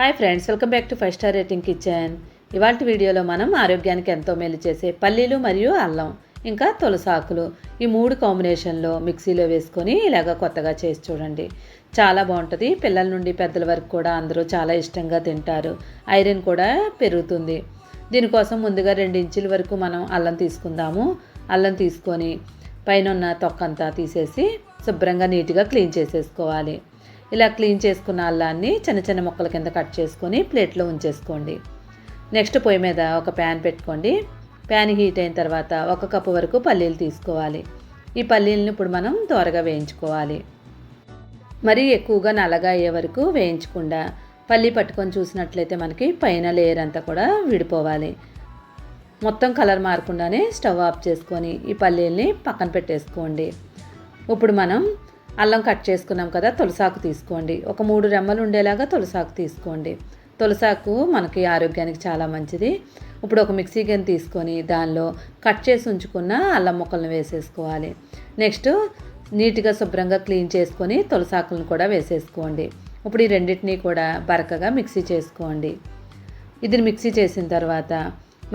Hi friends, welcome back to 5 star rating kitchen. ఇవాళ వీడియోలో మనం ఆరోగ్యానికి ఎంతో మేలు చేసే పల్లీలు మరియు అల్లం ఇంకా తులసాకులు ఈ మూడు కాంబినేషన్లో మిక్సీలో వేసుకొని ఇలాగ కొత్తగా చేసి చూడండి. చాలా బాగుంటుంది. పిల్లల నుండి పెద్దల వరకు కూడా అందరూ చాలా ఇష్టంగా తింటారు. ఐరన్ కూడా పెరుగుతుంది. దీనికోసం ముందుగా 2 ఇంచుల వరకు మనం అల్లం తీసుకుందాము. అల్లం తీసుకొని పైన ఉన్న తొక్కంతా తీసేసి శుభ్రంగా నీట్గా క్లీన్ చేసేసుకోవాలి. ఇలా క్లీన్ చేసుకున్న అల్లాన్ని చిన్న చిన్న ముక్కల కింద కట్ చేసుకొని ప్లేట్లో ఉంచేసుకోండి. నెక్స్ట్ పొయ్యి మీద ఒక ప్యాన్ పెట్టుకోండి. ప్యాన్ హీట్ అయిన తర్వాత 1 కప్పు వరకు పల్లీలు తీసుకోవాలి. ఈ పల్లీలను ఇప్పుడు మనం త్వరగా వేయించుకోవాలి. మరీ ఎక్కువగా నల్లగా అయ్యే వరకు వేయించకుండా పల్లీ పట్టుకొని చూసినట్లయితే మనకి పైన లేయర్ అంతా కూడా విడిపోవాలి. మొత్తం కలర్ మారకుండానే స్టవ్ ఆఫ్ చేసుకొని ఈ పల్లీల్ని పక్కన పెట్టేసుకోండి. ఇప్పుడు మనం అల్లం కట్ చేసుకున్నాం కదా, తులసాకు తీసుకోండి. ఒక 3 రెమ్మలు ఉండేలాగా తులసాకు తీసుకోండి. తులసాకు మనకి ఆరోగ్యానికి చాలా మంచిది. ఇప్పుడు ఒక మిక్సీ గిన్నె తీసుకొని దానిలో కట్ చేసి ఉంచుకున్న అల్లం ముక్కలను వేసేసుకోవాలి. నెక్స్ట్ నీట్గా శుభ్రంగా క్లీన్ చేసుకొని తులసాకులను కూడా వేసేసుకోండి. ఇప్పుడు ఈ రెండింటినీ కూడా బరకగా మిక్సీ చేసుకోండి. ఇది మిక్సీ చేసిన తర్వాత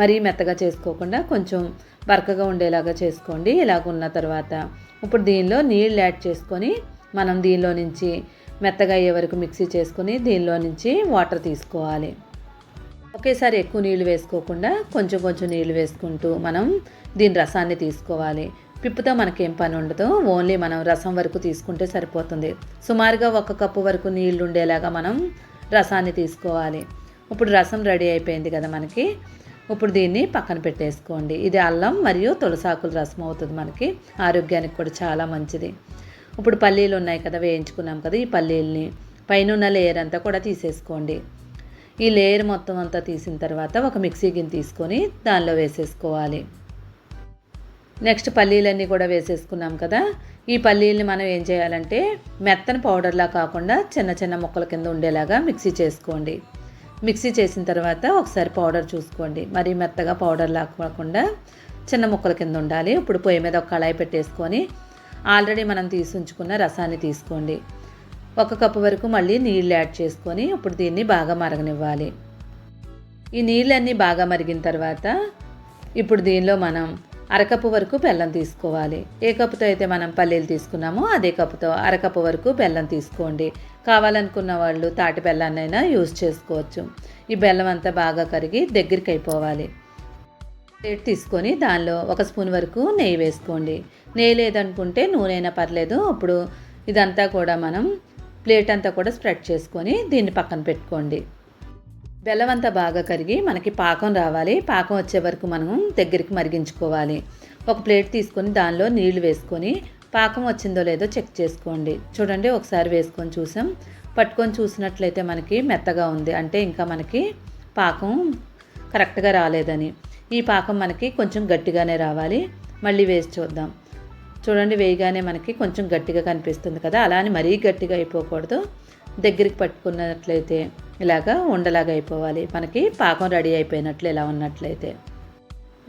మరీ మెత్తగా చేసుకోకుండా కొంచెం బరకగా ఉండేలాగా చేసుకోండి. ఇలాగ ఉన్న తర్వాత ఇప్పుడు దీనిలో నీళ్ళు యాడ్ చేసుకొని మనం దీనిలో నుంచి మెత్తగా అయ్యే వరకు మిక్సీ చేసుకొని దీనిలో నుంచి వాటర్ తీసుకోవాలి. ఒకేసారి ఎక్కువ నీళ్ళు వేసుకోకుండా కొంచెం కొంచెం నీళ్ళు వేసుకుంటూ మనం దీని రసాన్ని తీసుకోవాలి. పిప్పుతో మనకేం పని ఉండదు. ఓన్లీ మనం రసం వరకు తీసుకుంటే సరిపోతుంది. సుమారుగా 1 కప్పు వరకు నీళ్ళు ఉండేలాగా మనం రసాన్ని తీసుకోవాలి. ఇప్పుడు రసం రెడీ అయిపోయింది కదా మనకి. ఇప్పుడు దీన్ని పక్కన పెట్టేసుకోండి. ఇది అల్లం మరియు తులసాకుల రసం అవుతుంది. మనకి ఆరోగ్యానికి కూడా చాలా మంచిది. ఇప్పుడు పల్లీలు ఉన్నాయి కదా, వేయించుకున్నాం కదా, ఈ పల్లీల్ని పైన ఉన్న లేయర్ అంతా కూడా తీసేసుకోండి. ఈ లేయర్ మొత్తం అంతా తీసిన తర్వాత ఒక మిక్సీ గిన్నె తీసుకొని దానిలో వేసేసుకోవాలి. నెక్స్ట్ పల్లీలన్నీ కూడా వేసేసుకున్నాం కదా. ఈ పల్లీల్ని మనం ఏం చేయాలంటే మెత్తని పౌడర్లా కాకుండా చిన్న చిన్న ముక్కల కింద ఉండేలాగా మిక్సీ చేసుకోండి. మిక్సీ చేసిన తర్వాత ఒకసారి పౌడర్ చూసుకోండి. మరి మెత్తగా పౌడర్ కాకుండా చిన్న ముక్కల కింద ఉండాలి. ఇప్పుడు పొయ్యి మీద ఒక కళాయి పెట్టేసుకొని ఆల్రెడీ మనం తీసి ఉంచుకున్న రసాన్ని తీసుకోండి. 1 కప్పు వరకు మళ్ళీ నీళ్ళు యాడ్ చేసుకొని ఇప్పుడు దీన్ని బాగా మరగనివ్వాలి. ఈ నీళ్ళన్నీ బాగా మరిగిన తర్వాత ఇప్పుడు దీనిలో మనం 1/2 కప్పు వరకు బెల్లం తీసుకోవాలి. ఏ కప్పుతో అయితే మనం పల్లీలు తీసుకున్నామో అదే కప్పుతో 1/2 కప్పు వరకు బెల్లం తీసుకోండి. కావాలనుకున్న వాళ్ళు తాటి బెల్లాన్నైనా యూజ్ చేసుకోవచ్చు. ఈ బెల్లం అంతా బాగా కరిగి దగ్గరికి అయిపోవాలి. ప్లేట్ తీసుకొని దానిలో 1 స్పూన్ వరకు నెయ్యి వేసుకోండి. నెయ్యి లేదనుకుంటే నూనె అయినా పర్లేదు. ఇప్పుడు ఇదంతా కూడా మనం ప్లేట్ అంతా కూడా స్ప్రెడ్ చేసుకొని దీన్ని పక్కన పెట్టుకోండి. బెల్లం అంతా బాగా కరిగి మనకి పాకం రావాలి. పాకం వచ్చే వరకు మనం దగ్గరికి మరిగించుకోవాలి. ఒక ప్లేట్ తీసుకొని దానిలో నీళ్లు వేసుకొని పాకం వచ్చిందో లేదో చెక్ చేసుకోండి. చూడండి, ఒకసారి వేసుకొని చూసాం. పట్టుకొని చూసినట్లయితే మనకి మెత్తగా ఉంది అంటే ఇంకా మనకి పాకం కరెక్ట్గా రాలేదని. ఈ పాకం మనకి కొంచెం గట్టిగానే రావాలి. మళ్ళీ వేసి చూద్దాం. చూడండి, వేయగానే మనకి కొంచెం గట్టిగా కనిపిస్తుంది కదా. అలా అని మరీ గట్టిగా అయిపోకూడదు. దగ్గరికి పట్టుకున్నట్లయితే ఇలాగా ఉండలాగా అయిపోవాలి. మనకి పాకం రెడీ అయిపోయినట్లు ఇలా ఉన్నట్లయితే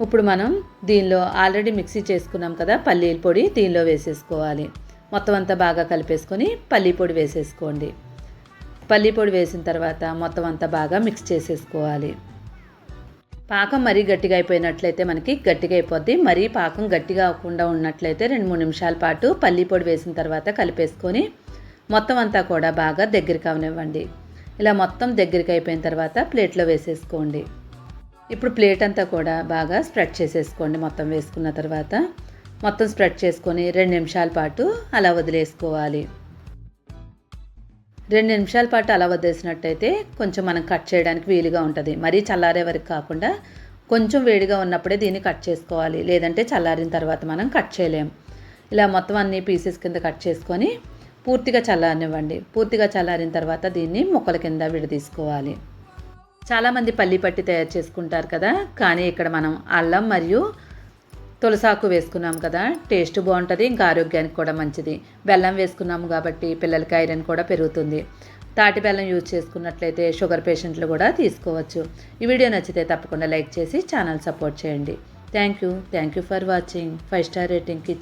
ఇప్పుడు మనం దీనిలో ఆల్రెడీ మిక్సీ చేసుకున్నాం కదా పల్లీల పొడి, దీనిలో వేసేసుకోవాలి. మొత్తం అంతా బాగా కలిపేసుకొని పల్లీ పొడి వేసేసుకోండి. పల్లీ పొడి వేసిన తర్వాత మొత్తం అంతా బాగా మిక్స్ చేసేసుకోవాలి. పాకం మరీ గట్టిగా అయిపోయినట్లయితే మనకి గట్టిగా అయిపోద్ది. మరీ పాకం గట్టిగా అవ్వకుండా ఉన్నట్లయితే 2-3 నిమిషాల పాటు పల్లీ పొడి వేసిన తర్వాత కలిపేసుకొని మొత్తం అంతా కూడా బాగా దగ్గరికి అవనివ్వండి. ఇలా మొత్తం దగ్గరికి అయిపోయిన తర్వాత ప్లేట్లో వేసేసుకోండి. ఇప్పుడు ప్లేట్ అంతా కూడా బాగా స్ప్రెడ్ చేసేసుకోండి. మొత్తం వేసుకున్న తర్వాత మొత్తం స్ప్రెడ్ చేసుకొని 2 నిమిషాల పాటు అలా వదిలేసుకోవాలి. 2 నిమిషాల పాటు అలా వదిలేసినట్టయితే కొంచెం మనం కట్ చేయడానికి వీలుగా ఉంటుంది. మరీ చల్లారే వరకు కాకుండా కొంచెం వేడిగా ఉన్నప్పుడే దీన్ని కట్ చేసుకోవాలి. లేదంటే చల్లారిన తర్వాత మనం కట్ చేయలేం. ఇలా మొత్తం అన్ని పీసెస్ కింద కట్ చేసుకొని పూర్తిగా చల్లారనివ్వండి. పూర్తిగా చల్లారిన తర్వాత దీన్ని ముక్కల కింద విడదీసుకోవాలి. చాలామంది పల్లి పట్టి తయారు చేసుకుంటారు కదా, కానీ ఇక్కడ మనం అల్లం మరియు తులసాకు వేసుకున్నాం కదా, టేస్ట్ బాగుంటుంది. ఇంకా ఆరోగ్యానికి కూడా మంచిది. బెల్లం వేసుకున్నాము కాబట్టి పిల్లలకి ఐరన్ కూడా పెరుగుతుంది. తాటి బెల్లం యూజ్ చేసుకున్నట్లయితే షుగర్ పేషెంట్లు కూడా తీసుకోవచ్చు. ఈ వీడియో నచ్చితే తప్పకుండా లైక్ చేసి ఛానల్ సపోర్ట్ చేయండి. Thank you for watching 5 star rating kitchen.